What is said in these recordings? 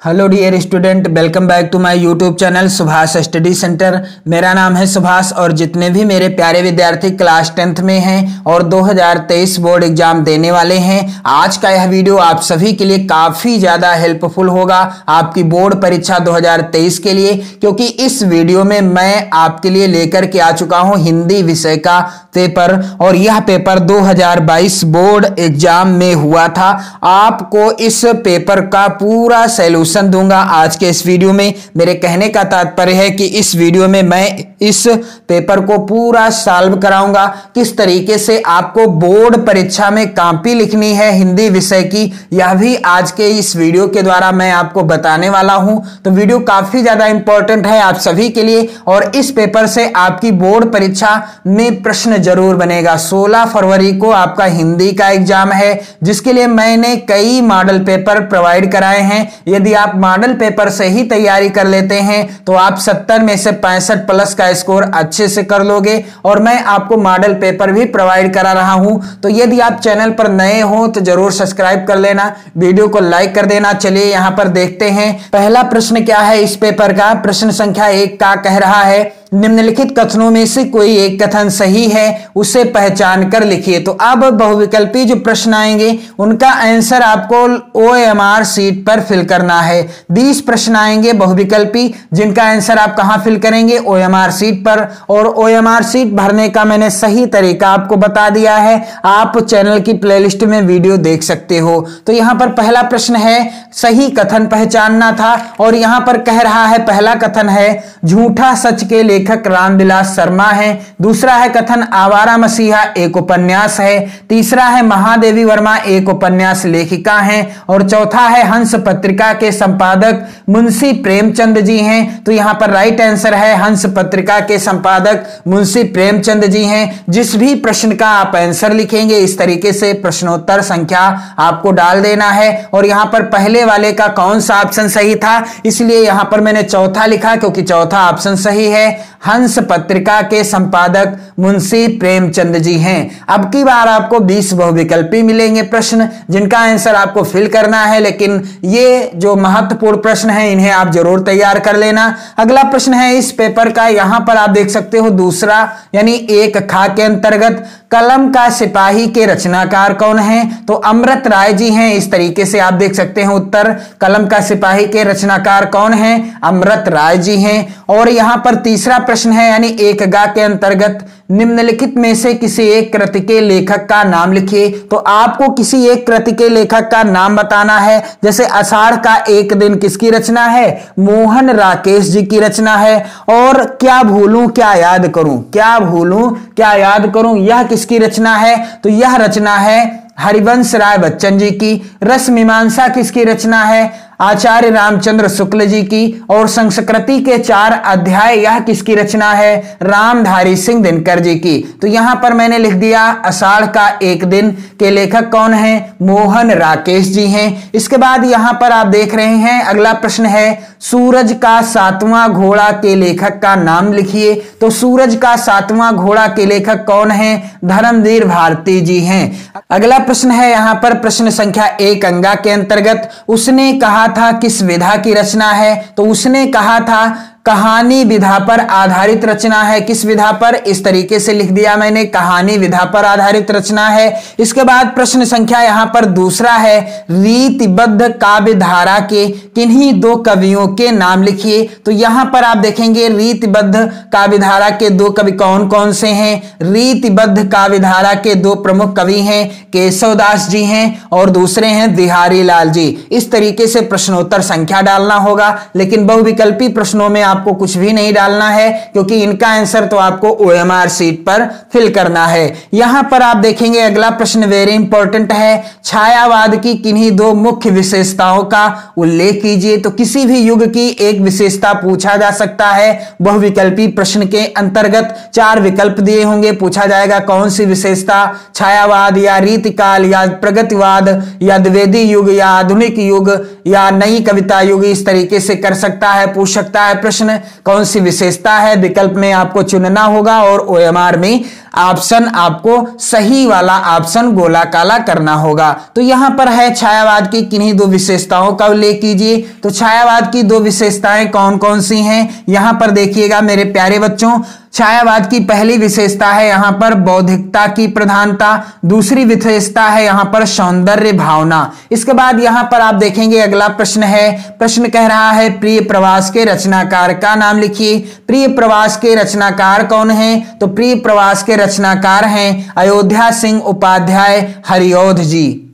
Hello dear student, welcome back to my YouTube channel Subhash study centre. मेरा नाम है सुभाष और जितने भी मेरे प्यारे विद्यार्थी क्लास 10th में हैं और 2023 बोर्ड एग्जाम देने वाले हैं, आज का यह वीडियो आप सभी के लिए काफ़ी ज़्यादा हेल्पफुल होगा आपकी बोर्ड परीक्षा 2023 के लिए, क्योंकि इस वीडियो में मैं आपके लिए लेकर के आ चुका हूँ हिंदी विषय का पेपर। और यह पेपर 2022 बोर्ड एग्जाम में हुआ था। आपको इस पेपर का पूरा सैल्यूशन दूंगा आज के इस वीडियो में। मेरे कहने का तात्पर्य है कि इस वीडियो में मैं इस पेपर को पूरा सॉल्व कराऊंगा, किस तरीके से आपको बोर्ड परीक्षा में कॉपी लिखनी है हिंदी विषय की, यह भी आज के इस वीडियो के द्वारा मैं आपको बताने वाला हूं। तो वीडियो काफी ज्यादा इंपॉर्टेंट है आप सभी के लिए और इस पेपर से आपकी बोर्ड परीक्षा में प्रश्न जरूर बनेगा। 16 फरवरी को आपका हिंदी का एग्जाम है, जिसके लिए मैंने कई मॉडल पेपर प्रोवाइड कराए हैं। यदि आप मॉडल पेपर से ही तैयारी कर लेते हैं तो आप 70 में से 65 प्लस का स्कोर अच्छे से कर लोगे। और मैं आपको मॉडल पेपर भी प्रोवाइड करा रहा हूं। तो यदि आप चैनल पर नए हो तो जरूर सब्सक्राइब कर लेना, वीडियो को लाइक कर देना। चलिए यहां पर देखते हैं पहला प्रश्न क्या है इस पेपर का। प्रश्न संख्या 1 का कह रहा है, निम्नलिखित कथनों में से कोई एक कथन सही है, उसे पहचान कर लिखिए। तो अब बहुविकल्पी जो प्रश्न आएंगे उनका आंसर आपको OMR शीट पर फिल करना है। 20 प्रश्न आएंगे बहुविकल्पी, जिनका आंसर आप कहां फिल करेंगे, OMR शीट पर। और OMR शीट भरने का मैंने सही तरीका आपको बता दिया है, आप चैनल की प्लेलिस्ट में वीडियो देख सकते हो। तो यहां पर पहला प्रश्न है सही कथन पहचानना था और यहां पर कह रहा है पहला कथन है झूठा सच के लेखक रामविलास शर्मा है। दूसरा है कथन आवारा मसीहा एक उपन्यास है। तीसरा है महादेवी वर्मा एक उपन्यास लेखिका हैं। और चौथा है हंस पत्रिका के संपादक मुंशी प्रेमचंद जी हैं। तो यहां पर राइट आंसर है हंस पत्रिका के संपादक मुंशी प्रेमचंद जी हैं। जिस भी प्रश्न का आप आंसर लिखेंगे इस तरीके से प्रश्नोत्तर संख्या आपको डाल देना है। और यहां पर पहले वाले का कौन सा ऑप्शन सही था, इसलिए यहां पर मैंने चौथा लिखा, क्योंकि चौथा ऑप्शन सही है। हंस पत्रिका के संपादक मुंशी प्रेमचंद जी हैं। अब की बार आपको 20 बहुविकल्पी मिलेंगे प्रश्न, जिनका आंसर आपको फिल करना है, लेकिन ये जो महत्वपूर्ण प्रश्न है इन्हें आप जरूर तैयार कर लेना। अगला प्रश्न है इस पेपर का, यहां पर आप देख सकते हो दूसरा यानी 1 खा के अंतर्गत कलम का सिपाही के रचनाकार कौन हैं, तो अमृत राय जी हैं। इस तरीके से आप देख सकते हैं उत्तर, कलम का सिपाही के रचनाकार कौन हैं, अमृत राय जी हैं। और यहां पर तीसरा प्रश्न है यानी 1 गा के अंतर्गत निम्नलिखित में से किसी एक कृति के लेखक का नाम लिखिए। तो आपको किसी एक कृति के लेखक का नाम बताना है। जैसे आषाढ़ का एक दिन किसकी रचना है, मोहन राकेश जी की रचना है। और क्या भूलूं क्या याद करूं, क्या भूलूं क्या याद करूं, यह किसकी रचना है, तो यह रचना है हरिवंश राय बच्चन जी की। रस मीमांसा किसकी रचना है, आचार्य रामचंद्र शुक्ल जी की। और संस्कृति के 4 अध्याय यह किसकी रचना है, रामधारी सिंह दिनकर जी की। तो यहां पर मैंने लिख दिया आषाढ़ का एक दिन के लेखक कौन हैं, मोहन राकेश जी हैं। इसके बाद यहां पर आप देख रहे हैं अगला प्रश्न है सूरज का 7वां घोड़ा के लेखक का नाम लिखिए। तो सूरज का 7वां घोड़ा के लेखक कौन हैं, धर्मवीर भारती जी हैं। अगला प्रश्न है यहां पर प्रश्न संख्या 1 अंगा के अंतर्गत उसने कहा था किस विधा की रचना है, तो उसने कहा था कहानी विधा पर आधारित रचना है। किस विधा पर, इस तरीके से लिख दिया मैंने, कहानी विधा पर आधारित रचना है। इसके बाद प्रश्न संख्या यहां पर दूसरा है रीतिबद्ध काव्य धारा के किन्हीं 2 कवियों के नाम लिखिए। तो यहां पर आप देखेंगे रीतिबद्ध काव्य धारा के 2 कवि कौन कौन से हैं। रीतिबद्ध काव्य धारा के 2 प्रमुख कवि हैं, केशवदास जी हैं और दूसरे हैं बिहारी लाल जी। इस तरीके से प्रश्नोत्तर संख्या डालना होगा, लेकिन बहुविकल्पी प्रश्नों में आपको कुछ भी नहीं डालना है, क्योंकि इनका आंसर तो आपको OMR शीट पर फिल करना है। यहां पर आप देखेंगे अगला प्रश्न वेरी इंपॉर्टेंट है छायावाद की किन्हीं 2 मुख्य विशेषताओं का उल्लेख कीजिए। तो किसी भी युग की एक विशेषता पूछा जा सकता है। बहुविकल्पी प्रश्न के अंतर्गत 4 विकल्प दिए होंगे, पूछा जाएगा कौन सी विशेषता, छायावाद या रीतिकाल या प्रगतिवाद या द्विवेदी युग या आधुनिक युग या नई कविता युग, इस तरीके से कर सकता है, पूछ सकता है प्रश्न। कौन सी विशेषता है, विकल्प में आपको चुनना होगा और OMR में ऑप्शन आपको सही वाला ऑप्शन गोला काला करना होगा। तो यहां पर है छायावाद की किन्हीं दो विशेषताओं का उल्लेख कीजिए। तो छायावाद की दो विशेषताएं कौन कौन सी हैं, यहां पर देखिएगा मेरे प्यारे बच्चों। छायावाद की पहली विशेषता है यहां पर बौद्धिकता की प्रधानता, दूसरी विशेषता है यहां पर सौंदर्य भावना। इसके बाद यहां पर आप देखेंगे अगला प्रश्न है, प्रश्न कह रहा है प्रिय प्रवास के रचनाकार का नाम लिखिए। प्रिय प्रवास के रचनाकार कौन है, तो प्रिय प्रवास के रचनाकार हैं अयोध्या सिंह उपाध्याय हरिऔध जी।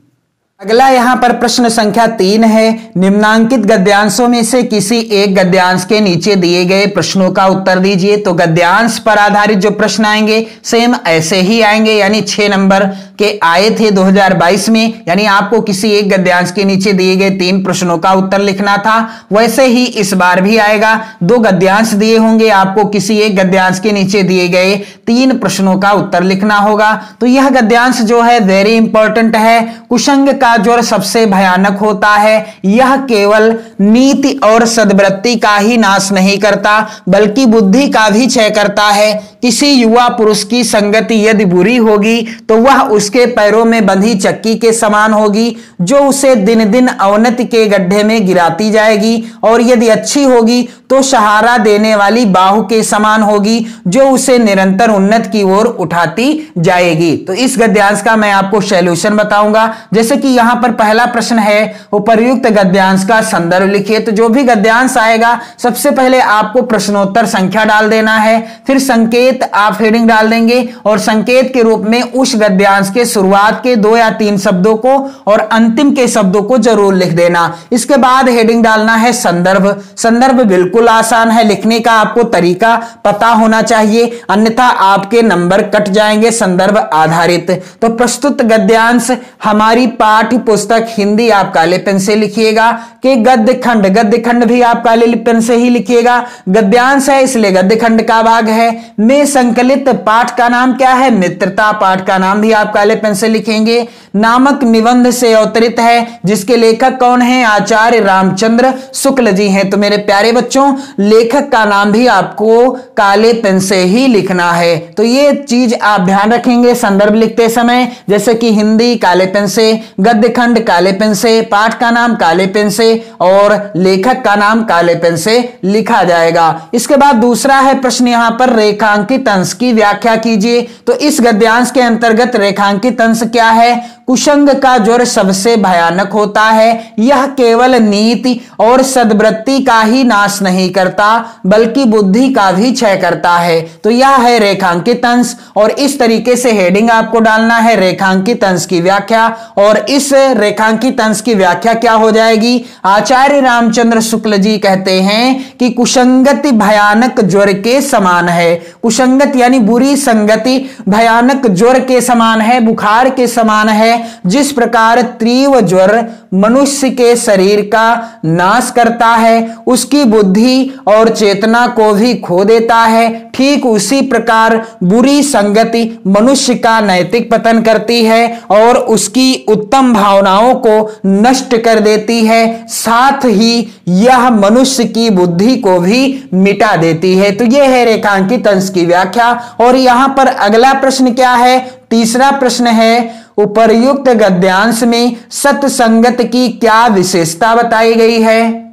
अगला यहां पर प्रश्न संख्या 3 है, निम्नांकित गद्यांशों में से किसी एक गद्यांश के नीचे दिए गए प्रश्नों का उत्तर दीजिए। तो गद्यांश पर आधारित जो प्रश्न आएंगे सेम ऐसे ही आएंगे, यानी 6 नंबर के आए थे 2022 में, यानी आपको किसी एक गद्यांश के नीचे दिए गए 3 प्रश्नों का उत्तर लिखना था, वैसे ही इस बार भी आएगा। 2 गद्यांश दिए होंगे, आपको किसी एक गद्यांश के नीचे दिए गए 3 प्रश्नों का उत्तर लिखना होगा। तो यह गद्यांश जो है वेरी इंपॉर्टेंट है। कुसंग का ज्वर सबसे भयानक होता है, यह केवल नीति और सद्वृत्ति का ही नाश नहीं करता बल्कि बुद्धि का भी क्षय करता है। किसी युवा पुरुष की संगति यदि बुरी होगी तो वह उसके पैरों में बंधी चक्की के समान होगी, जो उसे दिन दिन अवनति के गड्ढे में गिराती जाएगी, और यदि अच्छी होगी तो सहारा देने वाली बाहु के समान होगी, जो उसे निरंतर उन्नति की ओर उठाती जाएगी। तो इस गद्यांश का मैं आपको सॉल्यूशन बताऊंगा। जैसे कि यहां पर पहला प्रश्न है, उपर्युक्त गद्यांश का संदर्भ लिखिए। तो जो भी गद्यांश आएगा सबसे पहले आपको प्रश्नोत्तर संख्या डाल देना है, फिर संकेत आप हेडिंग डाल देंगे, और संकेत के रूप में उस गद्यांश के शुरुआत के 2 या 3 शब्दों को और अंतिम के शब्दों को जरूर लिख देना। इसके बाद हेडिंग डालना है संदर्भ। संदर्भ बिल्कुल आसान है, लिखने का आपको तरीका पता होना चाहिए, अन्यथा आपके नंबर कट जाएंगे संदर्भ आधारित। तो प्रस्तुत गद्यांश हमारी पाठ्य पुस्तक हिंदी आप काले पेन से लिखिएगा कि गद्य खंड भी आप काले पेन से ही लिखिएगा। गद्यांश है इसलिए गद्य खंड का भाग है। में संकलित पाठ का नाम क्या है, मित्रता। पाठ का नाम भी आप काले पेन से लिखेंगे। नामक निबंध से अवतरित है, जिसके लेखक कौन है, आचार्य रामचंद्र शुक्ल जी हैं। तो मेरे प्यारे बच्चों लेखक का नाम भी आपको काले पेन से ही लिखना है। तो ये चीज आप ध्यान रखेंगे संदर्भ लिखते समय, जैसे कि हिंदी काले पेन से, गद्य खंड काले पेन से, पाठ का नाम काले पेन से और लेखक का नाम काले पेन से लिखा जाएगा। इसके बाद दूसरा है प्रश्न यहां पर, रेखांकित अंश की व्याख्या कीजिए। तो इस गद्यांश के अंतर्गत रेखांकित अंश क्या है, कुसंग का ज्वर सबसे भयानक होता है, यह केवल नीति और सद्वृत्ति का ही नाश नहीं करता बल्कि बुद्धि का भी क्षय करता है। तो यह है रेखांकित अंश, और इस तरीके से हेडिंग आपको डालना है रेखांकित अंश की व्याख्या। और इस रेखांकित अंश की व्याख्या क्या हो जाएगी, आचार्य रामचंद्र शुक्ल जी कहते हैं कि कुसंगति भयानक ज्वर के समान है। कुसंगत यानी बुरी संगति भयानक ज्वर के समान है, बुखार के समान है। जिस प्रकार तीव्र ज्वर मनुष्य के शरीर का नाश करता है, उसकी बुद्धि और चेतना को भी खो देता है, ठीक उसी प्रकार बुरी संगति मनुष्य का नैतिक पतन करती है और उसकी उत्तम भावनाओं को नष्ट कर देती है, साथ ही यह मनुष्य की बुद्धि को भी मिटा देती है। तो यह है रेखांकित अंश की व्याख्या। और यहां पर अगला प्रश्न क्या है, तीसरा प्रश्न है, उपर्युक्त गद्यांश में सत्संगत की क्या विशेषता बताई गई है।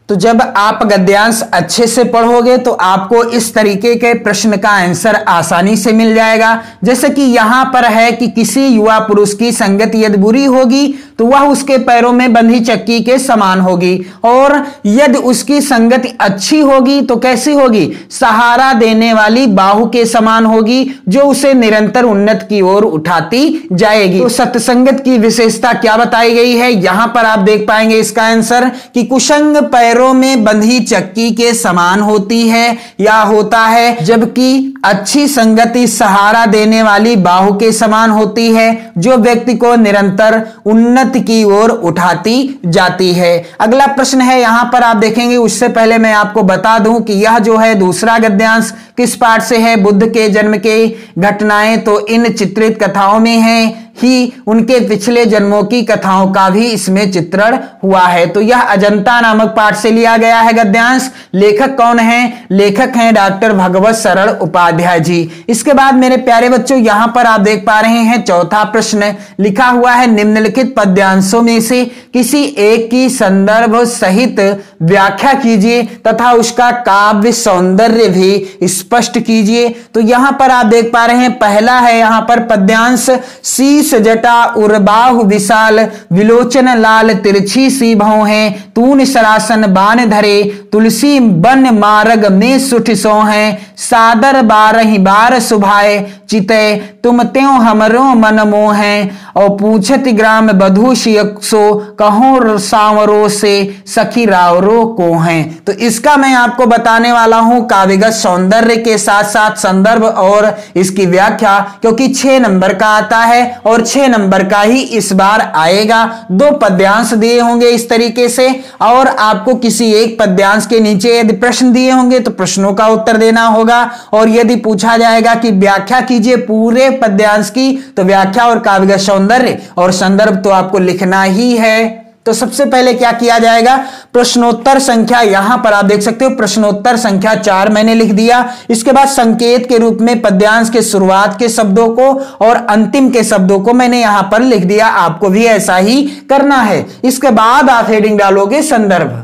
तो जब आप गद्यांश अच्छे से पढ़ोगे तो आपको इस तरीके के प्रश्न का आंसर आसानी से मिल जाएगा। जैसे कि यहां पर है कि किसी युवा पुरुष की संगति यदि बुरी होगी तो वह उसके पैरों में बंधी चक्की के समान होगी, और यदि उसकी संगति अच्छी होगी तो कैसी होगी, सहारा देने वाली बाहु के समान होगी, जो उसे निरंतर उन्नति की ओर उठाती जाएगी। तो सत्संगत की विशेषता क्या बताई गई है, यहां पर आप देख पाएंगे इसका आंसर कि कुसंग पैरों में बंधी चक्की के समान होती है या होता है, जबकि अच्छी संगति सहारा देने वाली बाहु के समान होती है, जो व्यक्ति को निरंतर उन्नति की ओर उठाती जाती है। अगला प्रश्न है यहां पर आप देखेंगे, उससे पहले मैं आपको बता दूं कि यह जो है दूसरा गद्यांश किस पाठ से है, बुद्ध के जन्म के घटनाएं तो इन चित्रित कथाओं में है, ही उनके पिछले जन्मों की कथाओं का भी इसमें चित्रण हुआ है। तो यह अजंता नामक पाठ से लिया गया है गद्यांश। लेखक कौन है? लेखक हैं डॉक्टर भगवत सरल उपाध्याय जी। इसके बाद मेरे प्यारे बच्चों यहां पर आप देख पा रहे हैं चौथा प्रश्न लिखा हुआ है, निम्नलिखित पद्यांशों में से किसी एक की संदर्भ सहित व्याख्या कीजिए तथा उसका काव्य सौंदर्य भी स्पष्ट कीजिए। तो यहां पर आप देख पा रहे हैं पहला है यहां पर पद्यांश, शीश जटा उर्बाहु विशाल विलोचन लाल तिरछी सी भौं है, तून सरासन बान धरे तुलसी बन मार्ग में सुठ सो है, सादर बारही बार सुभाए चिते तुम त्यों हमरो मन मोह है, और पूछत ग्राम बधू शियसो कहो सांवरो से सखी रावरो को हैं। तो इसका मैं आपको बताने वाला हूं काव्यगत सौंदर्य के साथ साथ संदर्भ और इसकी व्याख्या, क्योंकि 6 नंबर का आता है और 6 नंबर का ही इस बार आएगा। 2 पद्यांश दिए होंगे इस तरीके से और आपको किसी एक पद्यांश के नीचे यदि प्रश्न दिए होंगे तो प्रश्नों का उत्तर देना होगा, और यदि पूछा जाएगा कि व्याख्या कीजिए पूरे पद्यांश की तो व्याख्या और काव्यगत सौंदर्य और संदर्भ तो आपको लिखना ही है। तो सबसे पहले क्या किया जाएगा, प्रश्नोत्तर संख्या यहां पर आप देख सकते हो प्रश्नोत्तर संख्या 4 मैंने लिख दिया। इसके बाद संकेत के रूप में पद्यांश के शुरुआत के शब्दों को और अंतिम के शब्दों को मैंने यहां पर लिख दिया। आपको भी ऐसा ही करना है। इसके बाद आप हेडिंग डालोगे संदर्भ,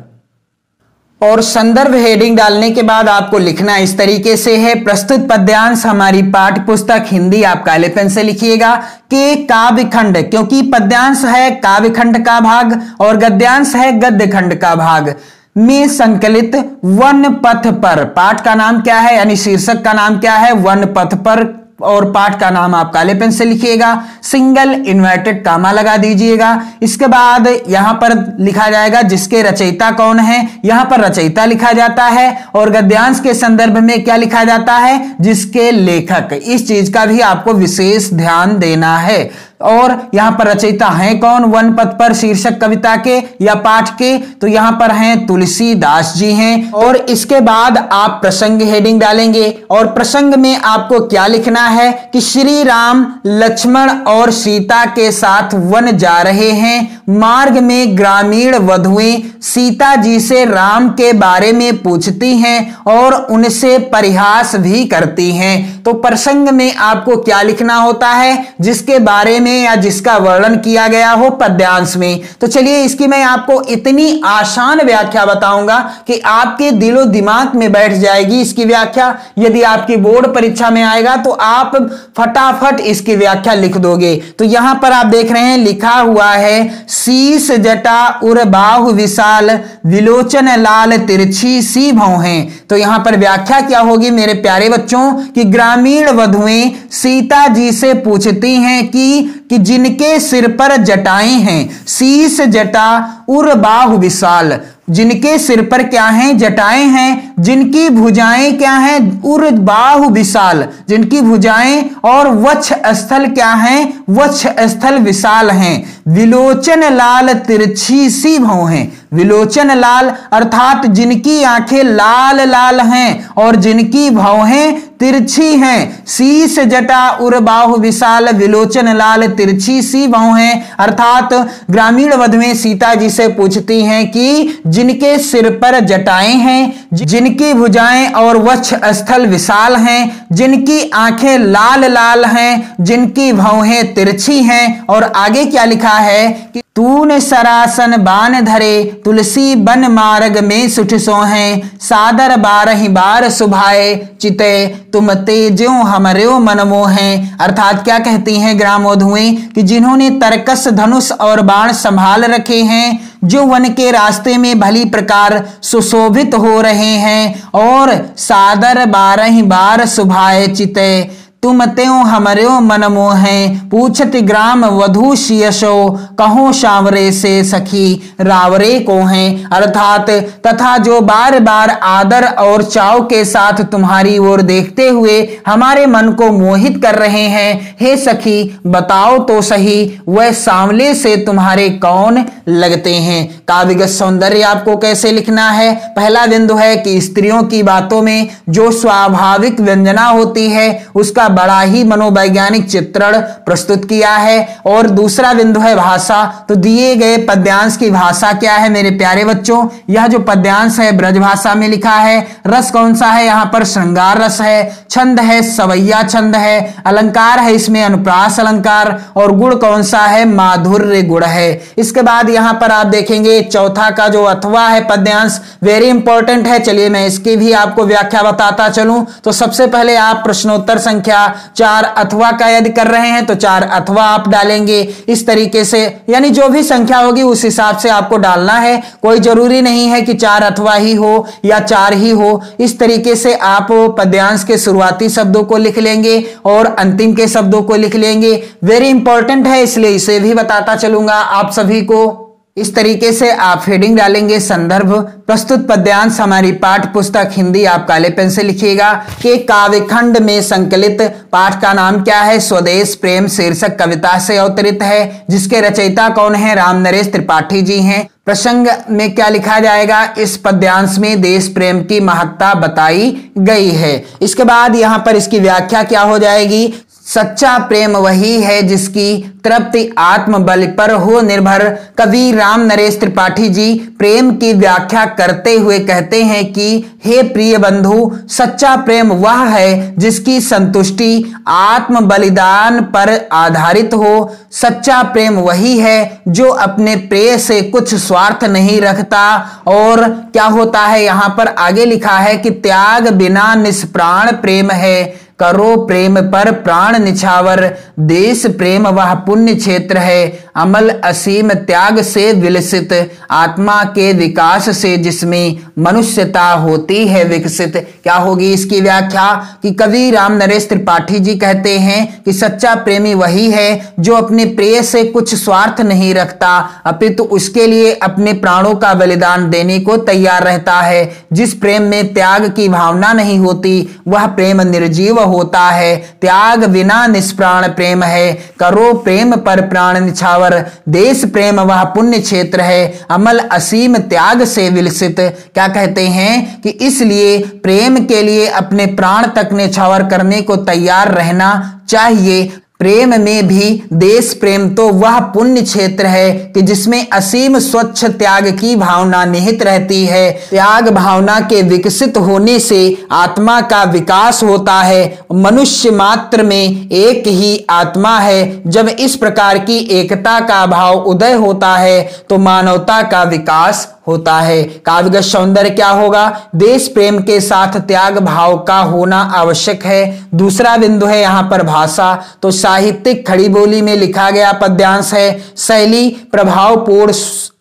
और संदर्भ हेडिंग डालने के बाद आपको लिखना इस तरीके से है, प्रस्तुत पद्यांश हमारी पाठ्य पुस्तक हिंदी आप काले पेन से लिखिएगा कि काव्यखंड, क्योंकि पद्यांश है काव्यखंड का भाग और गद्यांश है गद्य खंड का भाग में संकलित वन पथ पर। पाठ का नाम क्या है यानी शीर्षक का नाम क्या है? वन पथ पर, और पाठ का नाम आप काले पेन से लिखिएगा, सिंगल इन्वर्टेड कामा लगा दीजिएगा। इसके बाद यहां पर लिखा जाएगा जिसके रचयिता कौन है, यहां पर रचयिता लिखा जाता है, और गद्यांश के संदर्भ में क्या लिखा जाता है? जिसके लेखक। इस चीज का भी आपको विशेष ध्यान देना है। और यहां पर रचयिता हैं कौन वन पथ पर शीर्षक कविता के या पाठ के? तो यहां पर हैं तुलसीदास जी हैं। और इसके बाद आप प्रसंग हेडिंग डालेंगे, और प्रसंग में आपको क्या लिखना है कि श्री राम लक्ष्मण और सीता के साथ वन जा रहे हैं, मार्ग में ग्रामीण वधुएं सीता जी से राम के बारे में पूछती हैं और उनसे परिहास भी करती हैं। तो प्रसंग में आपको क्या लिखना होता है? जिसके बारे में या जिसका वर्णन किया गया हो पद्यांश में। तो चलिए इसकी मैं आपको इतनी आसान व्याख्या बताऊंगा कि आपके दिलो दिमाग में बैठ जाएगी इसकी व्याख्या। यदि आपकी बोर्ड परीक्षा में आएगा तो आप फटाफट इसकी व्याख्या लिख दोगे। तो यहां पर आप देख रहे हैं लिखा हुआ है, शीश जटा उर बाहु विशाल विलोचन लाल तिरछी सी भौं हैं। तो यहां पर व्याख्या क्या होगी मेरे प्यारे बच्चों कि ग्रामीण वधुएं सीता जी से पूछती हैं कि जिनके सिर पर जटाएं हैं, शीश जटा उर बाहु विशाल, जिनके सिर पर क्या हैं? जटाएं हैं, जिनकी भुजाएं क्या हैं? उर बाहु विशाल, जिनकी भुजाएं और वक्ष स्थल क्या हैं? वक्ष स्थल विशाल हैं, विलोचन लाल तिरछी सी भौं हैं। विलोचन लाल अर्थात जिनकी आंखें लाल लाल हैं और जिनकी भौहें तिरछी हैं। शीश जटा उर बाहु विशाल विलोचन लाल तिरछी सी भौहें, अर्थात ग्रामीण वधुएं सीता जी से पूछती हैं कि जिनके सिर पर जटाएं हैं, जिनकी भुजाएं और वक्ष स्थल विशाल हैं, जिनकी आंखें लाल लाल हैं, जिनकी भौहें तिरछी हैं। और आगे क्या लिखा है कि तूने सरासन बान धरे तुलसी बन मार्ग में सुठ सो हैं, सादर बारही बार सुभाए चिते तुम तेज्यो हमर्यो मन मोहें। अर्थात क्या कहती हैं ग्रामोधुएं कि जिन्होंने तरकस धनुष और बाण संभाल रखे हैं, जो वन के रास्ते में भली प्रकार सुशोभित हो रहे हैं, और सादर बारही बार सुभाए चिते तुम त्यों हमर्यो मन मोहें, पूछत ग्राम वधू शियसो कहो सांवरे से सखी रावरे को हैं। अर्थात तथा जो बार बार आदर और चाव के साथ तुम्हारी ओर देखते हुए हमारे मन को मोहित कर रहे हैं, हे सखी बताओ तो सही वह सांवले से तुम्हारे कौन लगते हैं। काव्यगत सौंदर्य आपको कैसे लिखना है? पहला बिंदु है कि स्त्रियों की बातों में जो स्वाभाविक व्यंजना होती है उसका बड़ा ही मनोवैज्ञानिक चित्रण प्रस्तुत किया है। और दूसरा बिंदु है भाषा। तो दिए गए पद्यांश की भाषा क्या है मेरे प्यारे बच्चों? यह जो पद्यांश है ब्रज भाषा में लिखा है। रस कौन सा है? यहाँ पर श्रृंगार रस है। छंद है सवैया छंद है। अलंकार है इसमें अनुप्रास अलंकार। और गुण कौन सा है? माधुर्य गुण है। इसके बाद यहाँ पर आप देखेंगे चौथा का जो अथवा है पद्यांश, वेरी इंपॉर्टेंट है। चलिए मैं इसकी भी आपको व्याख्या बताता चलूं। तो सबसे पहले आप प्रश्नोत्तर संख्या 4 अथवा का यदि कर रहे हैं तो 4 अथवा आप डालेंगे इस तरीके से, यानी जो भी संख्या होगी उस हिसाब से आपको डालना है। कोई जरूरी नहीं है कि 4 अथवा ही हो या 4 ही हो। इस तरीके से आप पद्यांश के शुरुआती शब्दों को लिख लेंगे और अंतिम के शब्दों को लिख लेंगे। वेरी इंपॉर्टेंट है इसलिए इसे भी बताता चलूंगा आप सभी को। इस तरीके से आप हेडिंग डालेंगे संदर्भ प्रस्तुत पद्यांश हमारी पाठ्य पुस्तक हिंदी, आप काले पेन से लिखिएगा कि काव्यखंड में संकलित पाठ का नाम क्या है? स्वदेश प्रेम शीर्षक कविता से अवतरित है, जिसके रचयिता कौन है? राम नरेश त्रिपाठी जी हैं। प्रसंग में क्या लिखा जाएगा? इस पद्यांश में देश प्रेम की महत्ता बताई गई है। इसके बाद यहां पर इसकी व्याख्या क्या हो जाएगी? सच्चा प्रेम वही है जिसकी तृप्ति आत्मबल पर हो निर्भर। कवि राम नरेश त्रिपाठी जी प्रेम की व्याख्या करते हुए कहते हैं कि हे प्रिय बंधु, सच्चा प्रेम वह है जिसकी संतुष्टि आत्म बलिदान पर आधारित हो। सच्चा प्रेम वही है जो अपने प्रेय से कुछ स्वार्थ नहीं रखता। और क्या होता है यहां पर आगे लिखा है कि त्याग बिना निष्प्राण प्रेम है, करो प्रेम पर प्राण निछावर। देश प्रेम वह पुण्य क्षेत्र है, अमल असीम त्याग से विलसित। आत्मा के विकास से जिसमें मनुष्यता होती है विकसित। क्या होगी इसकी व्याख्या? कि कवि राम नरेश त्रिपाठी जी कहते हैं कि सच्चा प्रेमी वही है जो अपने प्रेय से कुछ स्वार्थ नहीं रखता, अपितु उसके लिए अपने प्राणों का बलिदान देने को तैयार रहता है। जिस प्रेम में त्याग की भावना नहीं होती वह प्रेम निर्जीव होता है। त्याग बिना निष्प्राण प्रेम है, करो प्रेम पर प्राण निछावर। देश प्रेम वह पुण्य क्षेत्र है, अमल असीम त्याग से विलसित। क्या कहते हैं कि इसलिए प्रेम के लिए अपने प्राण तक निछावर करने को तैयार रहना चाहिए। प्रेम में भी देश प्रेम तो वह पुण्य क्षेत्र है कि जिसमें असीम स्वच्छ त्याग की भावना निहित रहती है। त्याग भावना के विकसित होने से आत्मा का विकास होता है। मनुष्य मात्र में एक ही आत्मा है। जब इस प्रकार की एकता का भाव उदय होता है तो मानवता का विकास होता है। काव्यगत सौंदर्य क्या होगा? देश प्रेम के साथ त्याग भाव का होना आवश्यक है। दूसरा बिंदु है यहां पर भाषा। तो साहित्यिक खड़ी बोली में लिखा गया पद्यांश है। शैली प्रभावपूर्ण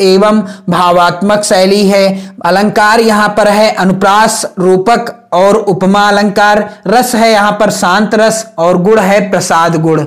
एवं भावात्मक शैली है। अलंकार यहां पर है अनुप्रास रूपक और उपमा अलंकार। रस है यहां पर शांत रस और गुण है प्रसाद गुण।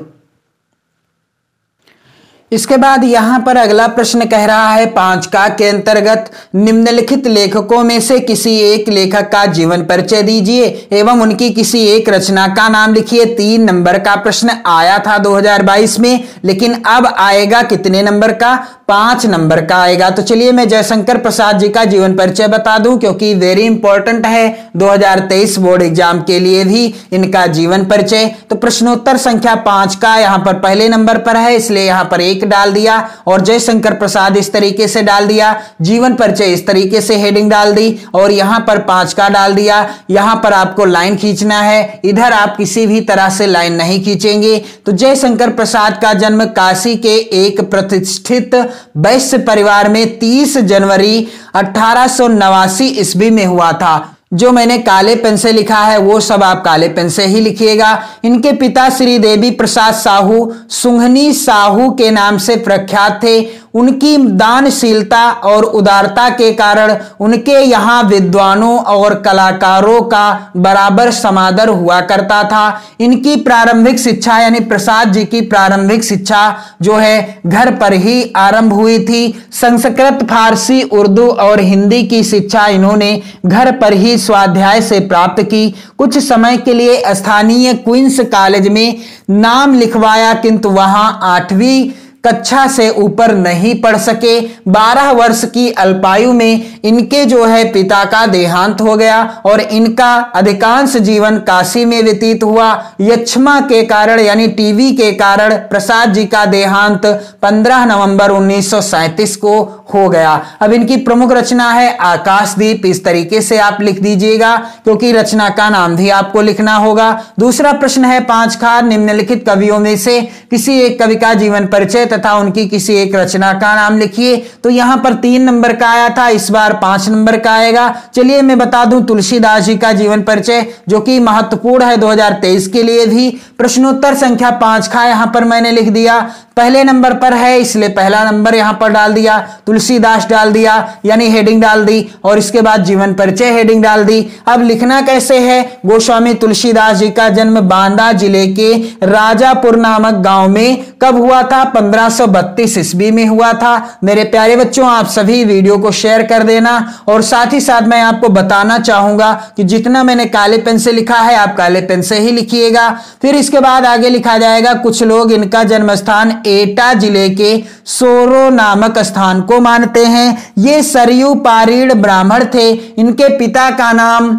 इसके बाद यहां पर अगला प्रश्न कह रहा है 5 का के अंतर्गत निम्नलिखित लेखकों में से किसी एक लेखक का जीवन परिचय दीजिए एवं उनकी किसी एक रचना का नाम लिखिए। 3 नंबर का प्रश्न आया था 2022 में, लेकिन अब आएगा कितने नंबर का? 5 नंबर का आएगा। तो चलिए मैं जयशंकर प्रसाद जी का जीवन परिचय बता दूं क्योंकि वेरी इंपॉर्टेंट है 2023 बोर्ड एग्जाम के लिए भी इनका जीवन परिचय। तो प्रश्नोत्तर संख्या 5 का यहां पर पहले नंबर पर है इसलिए यहां पर 1 डाल दिया और जयशंकर प्रसाद इस तरीके से डाल दिया। जीवन परिचय इस तरीके से हेडिंग डाल दी और यहां पर 5 का डाल दिया। यहां पर आपको लाइन खींचना है, इधर आप किसी भी तरह से लाइन नहीं खींचेंगे। तो जयशंकर प्रसाद का जन्म काशी के एक प्रतिष्ठित वैश्य परिवार में 30 जनवरी 1889 ईस्वी में हुआ था। जो मैंने काले पेन से लिखा है वो सब आप काले पेन से ही लिखिएगा। इनके पिता श्री देवी प्रसाद साहू सुंघनी साहू के नाम से प्रख्यात थे। उनकी दानशीलता और उदारता के कारण उनके यहाँ विद्वानों और कलाकारों का बराबर समादर हुआ करता था। इनकी प्रारंभिक शिक्षा यानी प्रसाद जी की प्रारंभिक शिक्षा जो है घर पर ही आरंभ हुई थी। संस्कृत, फारसी, उर्दू और हिंदी की शिक्षा इन्होंने घर पर ही स्वाध्याय से प्राप्त की। कुछ समय के लिए स्थानीय क्वींस कॉलेज में नाम लिखवाया किंतु वहां 8वीं कक्षा से ऊपर नहीं पढ़ सके। 12 वर्ष की अल्पायु में इनके जो है पिता का देहांत हो गया और इनका अधिकांश जीवन काशी में व्यतीत हुआ। यक्ष्मा के कारण यानी टीबी के कारण प्रसाद जी का देहांत 15 नवंबर 1937 को हो गया। अब इनकी प्रमुख रचना है आकाशदीप। इस तरीके से आप लिख दीजिएगा क्योंकि रचना का नाम भी आपको लिखना होगा। दूसरा प्रश्न है 5 खार निम्नलिखित कवियों में से किसी एक कवि का जीवन परिचय तथा उनकी किसी एक रचना का नाम लिखिए। तो यहां पर 3 नंबर का आया था, इस बार 5 नंबर का आएगा। चलिए मैं बता दूं तुलसीदास जी का जीवन परिचय जो कि महत्वपूर्ण है 2023 के लिए भी। प्रश्नोत्तर संख्या 5 का यहां पर मैंने लिख दिया। पहले नंबर पर है इसलिए पहला नंबर यहां पर डाल दिया, तुलसीदास डाल दिया यानी हेडिंग डाल दी और इसके बाद जीवन परिचय हेडिंग डाल दी। अब लिखना कैसे है, गोस्वामी तुलसीदास जी का जन्म बांदा जिले के राजापुर नामक गांव में कब हुआ था, 1532 ईस्वी में हुआ था। मेरे प्यारे बच्चों आप सभी वीडियो को शेयर कर देना और साथ ही साथ मैं आपको बताना चाहूंगा कि जितना मैंने काले पेन से लिखा है आप काले पेन से ही लिखिएगा। फिर इसके बाद आगे लिखा जाएगा कुछ लोग इनका जन्म स्थान एटा जिले के सोरो नामक स्थान को मानते हैं। ये सरयू पारीण ब्राह्मण थे। इनके पिता का नाम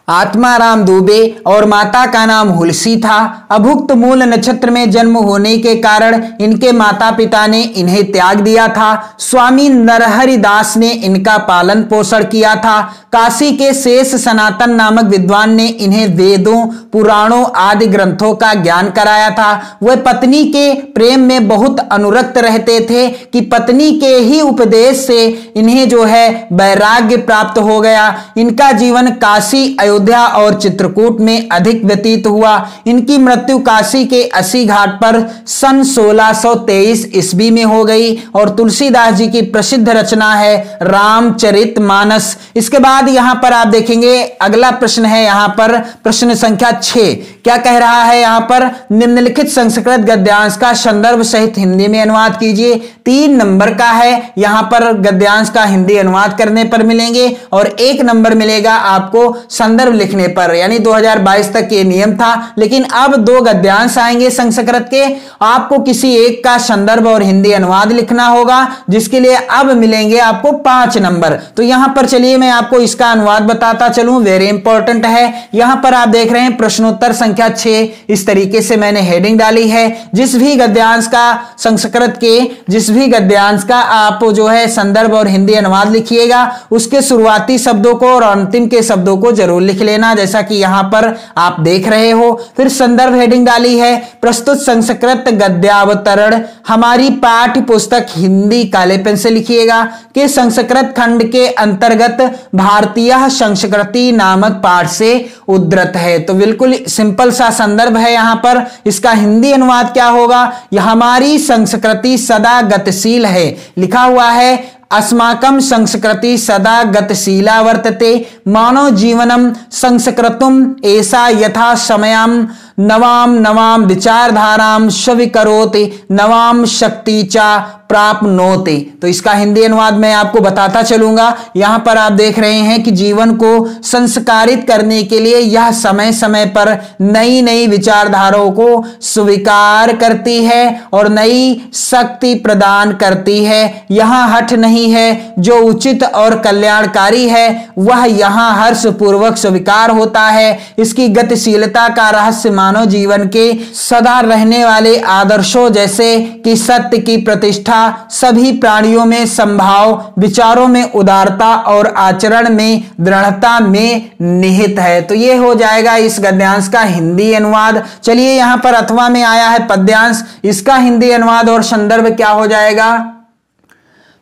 आत्माराम दुबे और माता का नाम हुलसी था। अभुक्त मूल नक्षत्र में जन्म होने के कारण इनके माता पिता ने इन्हें त्याग दिया था। स्वामी नरहरि दास ने इनका पालन पोषण किया था। काशी के शेष सनातन नामक विद्वान ने इन्हें वेदों पुराणों आदि ग्रंथों का ज्ञान कराया था। वह पत्नी के प्रेम में बहुत अनुरक्त रहते थे कि पत्नी के ही उपदेश से इन्हें जो है वैराग्य प्राप्त हो गया। इनका जीवन काशी अयोध्या और चित्रकूट में अधिक व्यतीत हुआ। इनकी मृत्यु काशी के 80 घाट पर सन 1623 ईस्वी में हो गई और तुलसीदास जी की प्रसिद्ध रचना है रामचरितमानस। इसके बाद यहां पर आप देखेंगे अगला प्रश्न है यहां पर प्रश्न संख्या 6। क्या कह रहा है यहां पर, निम्नलिखित संस्कृत गद्यांश का संदर्भ सहित हिंदी में अनुवाद कीजिए। 3 नंबर का है यहां पर गद्यांश का हिंदी अनुवाद करने पर मिलेंगे और 1 नंबर मिलेगा आपको संदर्भ लिखने पर, यानी 2022 तक ये नियम था लेकिन अब 2 गद्यांश आएंगे संस्कृत के। आपको किसी एक का संदर्भ और हिंदी अनुवाद लिखना होगा जिसके लिए अब मिलेंगे आपको 5 नंबर। तो यहां पर चलिए मैं आपको इसका अनुवाद बताता चलूं, वेरी इंपॉर्टेंट है। यहां पर आप देख रहे हैं प्रश्नोत्तर संख्या 6। इस तरीके से मैंने हेडिंग डाली है। जिस भी गद्यांश का संस्कृत के जिस भी गद्यांश का आप जो है संदर्भ और हिंदी अनुवाद लिखिएगा उसके शुरुआती शब्दों को और अंतिम के शब्दों को जरूर लिख लेना जैसा कि यहां पर आप देख रहे हो। फिर संदर्भ हेडिंग डाली है प्रस्तुत संस्कृत गद्यावतरण हमारी पाठ्य पुस्तक हिंदी काले पेन से लिखिएगा कि संस्कृत खंड के अंतर्गत भारतीय संस्कृति नामक पाठ से उद्धृत है। तो बिल्कुल सिंपल सा संदर्भ है यहां पर। इसका हिंदी अनुवाद क्या होगा, यह हमारी संस्कृति सदा गतिशील है। लिखा हुआ है अस्माकं संस्कृति सदा गतिशीला वर्तते मानव जीवनम संस्कृतुम ऐसा यथा समयम नवाम नवाम विचारधाराम स्वीकरोति नवाम शक्ति चा प्राप्नोति। तो इसका हिंदी अनुवाद मैं आपको बताता चलूंगा। यहां पर आप देख रहे हैं कि जीवन को संस्कारित करने के लिए यह समय समय पर नई नई विचारधाराओं को स्वीकार करती है और नई शक्ति प्रदान करती है। यहां हठ नहीं है, जो उचित और कल्याणकारी है वह यहां हर्षपूर्वक स्वीकार होता है। इसकी गतिशीलता का रहस्य मानव जीवन के सदा रहने वाले आदर्शों जैसे कि सत्य की प्रतिष्ठा, सभी प्राणियों में समभाव, विचारों में उदारता और आचरण में दृढ़ता में निहित है। तो ये हो जाएगा इस गद्यांश का हिंदी अनुवाद। चलिए यहां पर अथवा में आया है पद्यांश, इसका हिंदी अनुवाद और संदर्भ क्या हो जाएगा।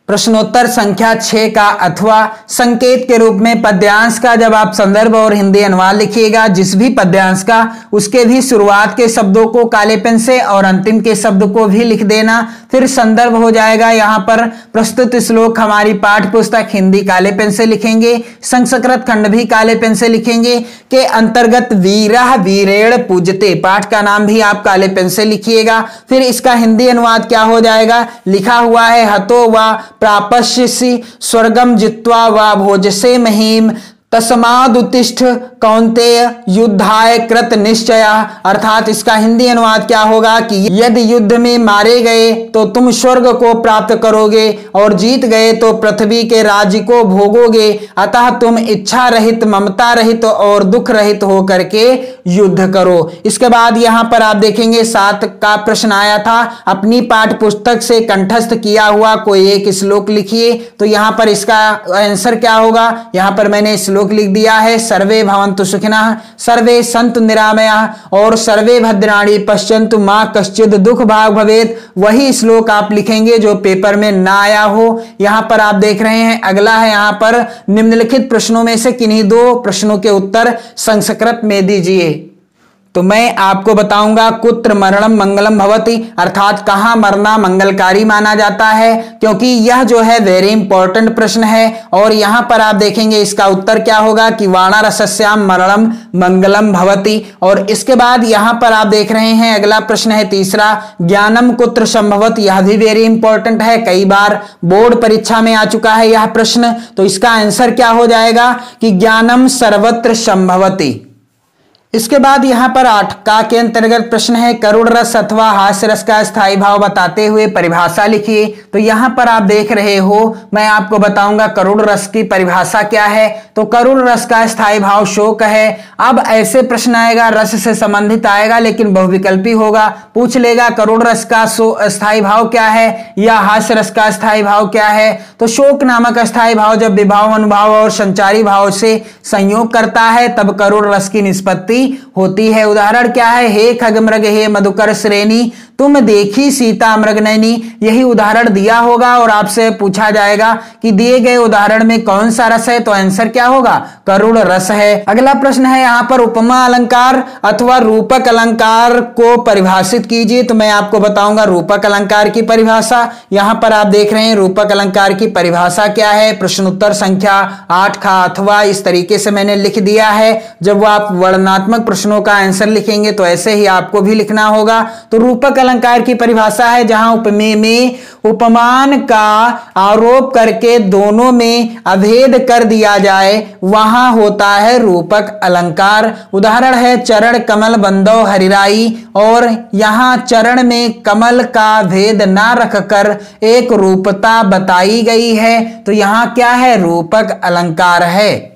प्रश्नोत्तर संख्या 6 का अथवा संकेत के रूप में पद्यांश का जब आप संदर्भ और हिंदी अनुवाद लिखिएगा जिस भी पद्यांश का उसके भी शुरुआत के शब्दों को काले पेन से और अंतिम के शब्द को भी लिख देना। फिर संदर्भ हो जाएगा यहां पर प्रस्तुत श्लोक हमारी पाठ्य पुस्तक हिंदी काले पेन से लिखेंगे, संस्कृत खंड भी काले पेन से लिखेंगे के अंतर्गत वीरः वीरेण पूजते पाठ का नाम भी आप काले पेन से लिखिएगा। फिर इसका हिंदी अनुवाद क्या हो जाएगा, लिखा हुआ है हतो वा प्रापश्यसि स्वर्गम जित्वा वा भोजसे महीम तस्मादुत्तिष्ठ कौन्तेय युद्धाय कृत निश्चय, अर्थात इसका हिंदी अनुवाद क्या होगा कि यदि युद्ध में मारे गए तो तुम स्वर्ग को प्राप्त करोगे और जीत गए तो पृथ्वी के राज्य को भोगोगे, अतः तुम इच्छा रहित, ममता रहित और दुख रहित होकर के युद्ध करो। इसके बाद यहाँ पर आप देखेंगे 7 का प्रश्न आया था, अपनी पाठ्य पुस्तक से कंठस्थ किया हुआ कोई एक श्लोक लिखिए। तो यहाँ पर इसका आंसर क्या होगा, यहाँ पर मैंने श्लोक लिख दिया है, सर्वे भवन्तु सुखिनः सर्वे सन्तु निरामयाः और सर्वे भद्राणि पश्यन्तु मा कश्चित् दुख भाग भवेत्। वही श्लोक आप लिखेंगे जो पेपर में ना आया हो। यहां पर आप देख रहे हैं अगला है, यहां पर निम्नलिखित प्रश्नों में से किन्हीं 2 प्रश्नों के उत्तर संस्कृत में दीजिए। तो मैं आपको बताऊंगा कुत्र मरणम मंगलम भवति, अर्थात कहां मरना मंगलकारी माना जाता है, क्योंकि यह जो है वेरी इंपॉर्टेंट प्रश्न है। और यहां पर आप देखेंगे इसका उत्तर क्या होगा कि वानरसस्याम मरणम मंगलम भवति। और इसके बाद यहां पर आप देख रहे हैं अगला प्रश्न है तीसरा, ज्ञानम कुत्र संभवत, यह भी वेरी इंपॉर्टेंट है, कई बार बोर्ड परीक्षा में आ चुका है यह प्रश्न। तो इसका आंसर क्या हो जाएगा कि ज्ञानम सर्वत्र संभवति। इसके बाद यहां पर 8 का के अंतर्गत प्रश्न है, करुण रस अथवा हास्य रस का स्थायी भाव बताते हुए परिभाषा लिखिए। तो यहां पर आप देख रहे हो, मैं आपको बताऊंगा करुण रस की परिभाषा क्या है। तो करुण रस का स्थायी भाव शोक है। अब ऐसे प्रश्न आएगा, रस से संबंधित आएगा लेकिन बहुविकल्पी होगा, पूछ लेगा करुण रस का स्थायी भाव क्या है या हास्य रस का स्थायी भाव क्या है। तो शोक नामक स्थायी भाव जब विभाव, अनुभाव और संचारी भाव से संयोग करता है तब करुण रस की निष्पत्ति होती है। उदाहरण क्या है, हे खगमृग हे मधुकर श्रेणी तुम देखी सीता मृगनयनी, यही उदाहरण दिया होगा और आपसे पूछा जाएगा कि दिए गए उदाहरण में कौन सा रस है, तो आंसर क्या होगा, करुण रस है। अगला प्रश्न है यहां पर उपमा अलंकार अथवा रूपक अलंकार को परिभाषित कीजिए। तो मैं आपको बताऊंगा रूपक अलंकार की परिभाषा। यहां पर आप देख रहे हैं रूपक अलंकार की परिभाषा क्या है, प्रश्न उत्तर संख्या 8 का अथवा इस तरीके से मैंने लिख दिया है। जब वो आप वर्णनात्मक प्रश्नों का आंसर लिखेंगे तो ऐसे ही आपको भी लिखना होगा। तो रूपक अलंकार की परिभाषा है जहां उपमेय में उपमान का आरोप करके दोनों में अभेद कर दिया जाए वहां होता है रूपक अलंकार। उदाहरण है चरण कमल बंदो हरिराई, और यहां चरण में कमल का भेद ना रखकर एक रूपता बताई गई है, तो यहां क्या है, रूपक अलंकार है।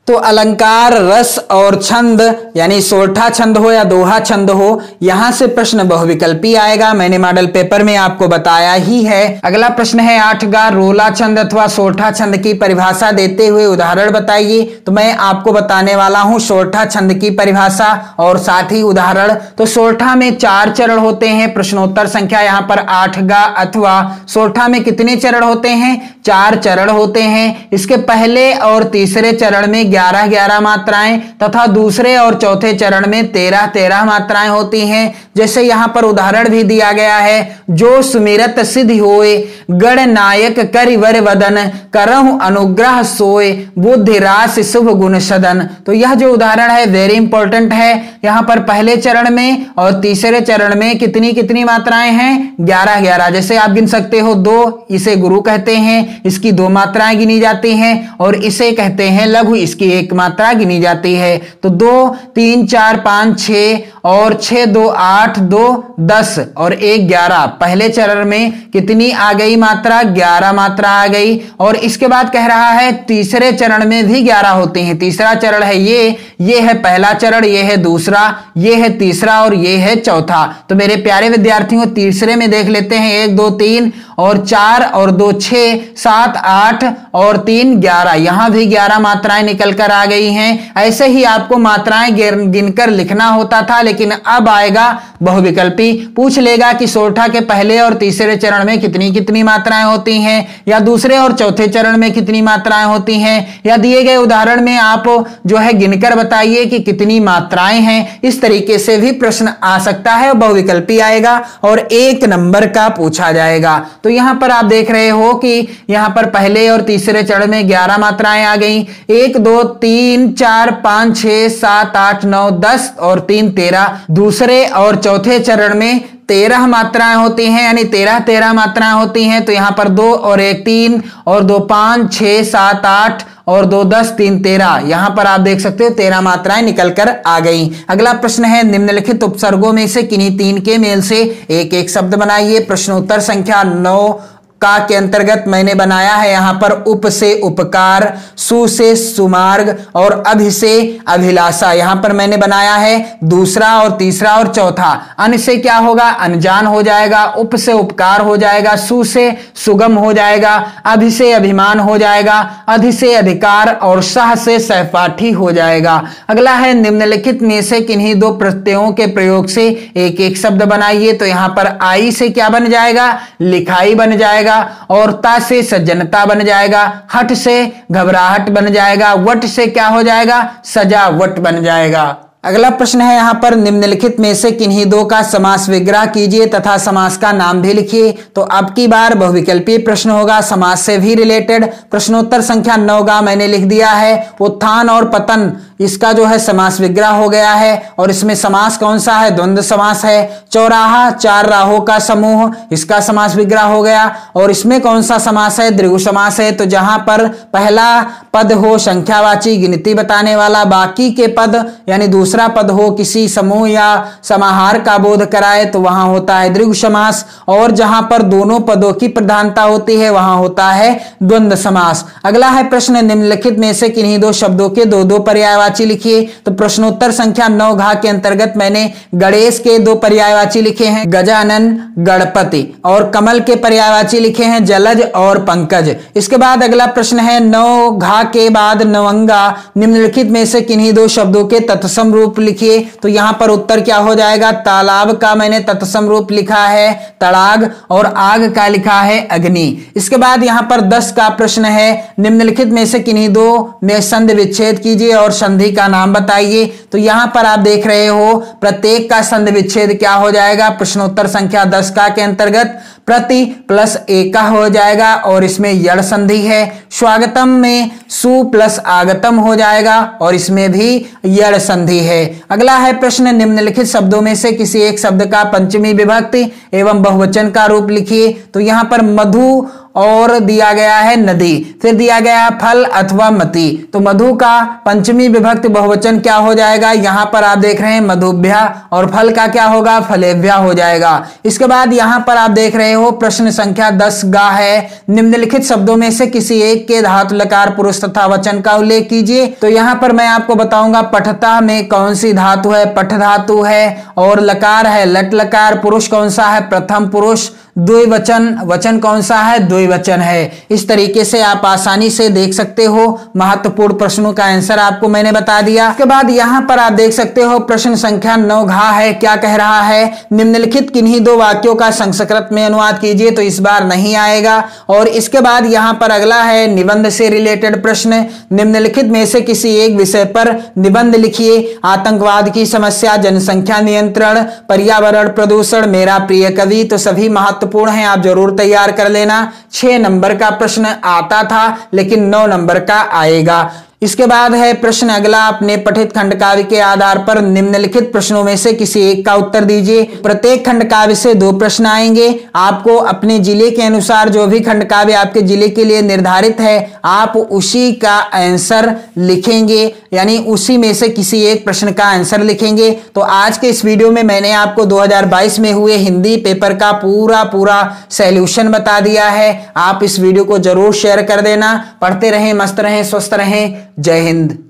तो अलंकार रस और छंद यानी सोरठा छंद हो या दोहा छंद हो, यहां से प्रश्न बहुविकल्पी आएगा, मैंने मॉडल पेपर में आपको बताया ही है। अगला प्रश्न है 8 का, रोला छंद अथवा सोरठा छंद की परिभाषा देते हुए उदाहरण बताइए। तो मैं आपको बताने वाला हूं सोरठा छंद की परिभाषा और साथ ही उदाहरण। तो सोरठा में 4 चरण होते हैं, प्रश्नोत्तर संख्या यहां पर 8 का, अथवा सोरठा में कितने चरण होते हैं, 4 चरण होते हैं। इसके पहले और तीसरे चरण में 11-11 मात्राएं तथा दूसरे और चौथे चरण में 13-13 मात्राएं होती हैं। जैसे यहां पर उदाहरण भी दिया गया है, जो सुमिरत सिद्धि होए गणनायक करिवर वदन करहु अनुग्रह सोए बुद्धि राशि शुभ गुण सदन। तो यह जो उदाहरण है वेरी इंपॉर्टेंट है। यहां पर पहले चरण में और तीसरे चरण में कितनी कितनी मात्राएं हैं, 11-11। जैसे आप गिन सकते हो 2, इसे गुरु कहते हैं, इसकी 2 मात्राएं गिनी जाती हैं, और इसे कहते हैं लघु, इसकी 1 मात्रा गिनी जाती है। तो 2, 3, 4, 5, 6 और 6, 2, 8, 2, 10 और 1, 11। पहले चरण में कितनी आ गई मात्रा, 11 मात्रा आ गई। और इसके बाद कह रहा है तीसरे चरण में भी 11 होती हैं। तीसरा चरण है ये है पहला चरण, ये है दूसरा, ये है तीसरा और ये है चौथा। तो मेरे प्यारे विद्यार्थियों तीसरे में देख लेते हैं, 1, 2, 3 और 4 और 2, 6, 7, 8 और 3, 11। यहां भी 11 मात्राएं निकल कर आ गई हैं। ऐसे ही आपको मात्राएं गिनकर लिखना होता था, लेकिन अब आएगा बहुविकल्पी, पूछ लेगा कि सोरठा के पहले और तीसरे चरण में कितनी कितनी मात्राएं होती हैं, या दूसरे और चौथे चरण में कितनी मात्राएं होती हैं, या दिए गए उदाहरण में आप जो है गिनकर बताइए कि कितनी मात्राएं हैं। इस तरीके से भी प्रश्न आ सकता है, बहुविकल्पी आएगा और 1 नंबर का पूछा जाएगा। तो यहां पर आप देख रहे हो कि यहां पर पहले और तीसरे चरण में 11 मात्राएं आ गई, 1, 2, 3, 4, 5, 6, 7, 8, 9, 10 और 3, 13। दूसरे और चौथे चरण में 13 मात्राएं होती हैं, यानी 13 मात्राएं होती हैं। तो यहां पर 2 और 1 3 और 2 5 6 7 8 और 2 10 3 13, यहां पर आप देख सकते हो 13 मात्राएं निकल कर आ गई। अगला प्रश्न है, निम्नलिखित उपसर्गों में से किन्हीं 3 के मेल से एक एक शब्द बनाइए। प्रश्नोत्तर संख्या 9 का के अंतर्गत मैंने बनाया है यहां पर उप से उपकार, सु से सुमार्ग और अभि से अभिलाषा। यहां पर मैंने बनाया है दूसरा और तीसरा और चौथा। अन से क्या होगा, अनजान हो जाएगा। उप से उपकार हो जाएगा। सु से सुगम हो जाएगा। अभि से अभिमान हो जाएगा। अधि से अधिकार और सह से सहपाठी हो जाएगा। अगला है, निम्नलिखित में से किन्हीं 2 प्रत्ययों के प्रयोग से एक एक शब्द बनाइए। तो यहां पर आई से क्या बन जाएगा, लिखाई बन जाएगा। और ता से सज्जनता बन जाएगा। हट से घबराहट बन जाएगा। वट से क्या हो जाएगा, सजावट बन जाएगा। अगला प्रश्न है यहां पर, निम्नलिखित में से किन्हीं 2 का समास विग्रह कीजिए तथा समास का नाम भी लिखिए। तो अब की बार बहुविकल्पीय प्रश्न होगा, समास से भी रिलेटेड। प्रश्नोत्तर संख्या 9 का मैंने लिख दिया है। उत्थान और पतन, इसका जो है समास विग्रह हो गया है। और इसमें समास कौन सा है, द्वंद्व समास है। चौराहा, 4 राहों का समूह, इसका समास विग्रह हो गया। और इसमें कौन सा समास है, द्विगु समास है। तो जहां पर पहला पद हो संख्यावाची गिनती बताने वाला, बाकी के पद यानी दूसरा पद हो किसी समूह या समाहार का बोध कराए, तो वहां होता है द्विगु समास। और जहां पर दोनों पदों की प्रधानता होती है वहां होता है द्वंद्व समास। अगला है प्रश्न, निम्नलिखित में से किन्हीं 2 शब्दों के 2 पर्यायवाची लिखिए। तो प्रश्नोत्तर संख्या 9 घ के अंतर्गत मैंने गणेश के 2 पर्यायवाची लिखे हैं, गजानन, गणपति। और कमल के पर्यायवाची लिखे हैं, जलज और पंकज। इसके बाद अगला प्रश्न है, 9 घ के बाद नवंगा, निम्नलिखित में से किन्हीं 2 शब्दों के तत्सम रूप लिखिए। तो यहां पर उत्तर क्या हो जाएगा, तालाब का मैंने तत्सम रूप लिखा है तड़ाग और आग का लिखा है अग्नि। इसके बाद यहां पर 10 का प्रश्न है, निम्नलिखित में से किन्हीं 2 में संधि विच्छेद कीजिए और संधि का नाम बताइए। तो यहां पर आप देख रहे हो प्रत्येक का संधि विच्छेद क्या हो जाएगा, प्रश्नोत्तर संख्या 10 का के अंतर्गत प्रति प्लस एका हो जाएगा और इसमें यड़ संधि है। स्वागतम में सु प्लस आगतम हो जाएगा और इसमें भी यड़ संधि है। अगला है प्रश्न, निम्नलिखित शब्दों में से किसी एक शब्द का पंचमी विभक्ति एवं बहुवचन का रूप लिखिए। तो यहां पर मधु और दिया गया है नदी, फिर दिया गया है फल अथवा मति। तो मधु का पंचमी विभक्ति बहुवचन क्या हो जाएगा, यहां पर आप देख रहे हैं मधुभ्या, और फल का क्या होगा, फलेभ्या हो जाएगा। इसके बाद यहां पर आप देख रहे हो प्रश्न संख्या 10 गा है, निम्नलिखित शब्दों में से किसी एक के धातु लकार पुरुष तथा वचन का उल्लेख कीजिए। तो यहां पर मैं आपको बताऊंगा पठता में कौन सी धातु है, पठ धातु है। और लकार है लट लकार, पुरुष कौन सा है, प्रथम पुरुष। द्विवचन, वचन कौन सा है, द्विवचन है। इस तरीके से आप आसानी से देख सकते हो। महत्वपूर्ण प्रश्नों का आंसर आपको मैंने बता दिया। इसके बाद यहां पर आप देख सकते हो प्रश्न संख्या 9 घ है, क्या कह रहा है, निम्नलिखित किन्हीं 2 वाक्यों का संस्कृत में अनुवाद कीजिए। तो इस बार नहीं आएगा। और इसके बाद यहां पर अगला है निबंध से रिलेटेड प्रश्न, निम्नलिखित में से किसी एक विषय पर निबंध लिखिए। आतंकवाद की समस्या, जनसंख्या नियंत्रण, पर्यावरण प्रदूषण, मेरा प्रिय कवि। तो सभी महत्वपूर्ण है, आप जरूर तैयार कर लेना। 6 नंबर का प्रश्न आता था लेकिन 9 नंबर का आएगा। इसके बाद है प्रश्न अगला, अपने पठित खंड काव्य के आधार पर निम्नलिखित प्रश्नों में से किसी एक का उत्तर दीजिए। प्रत्येक खंड काव्य से 2 प्रश्न आएंगे। आपको अपने जिले के अनुसार जो भी खंड काव्य आपके जिले के लिए निर्धारित है आप उसी का आंसर लिखेंगे, यानी उसी में से किसी एक प्रश्न का आंसर लिखेंगे। तो आज के इस वीडियो में मैंने आपको 2022 में हुए हिंदी पेपर का पूरा सॉल्यूशन बता दिया है। आप इस वीडियो को जरूर शेयर कर देना। पढ़ते रहें, मस्त रहें, स्वस्थ रहें। जय हिंद।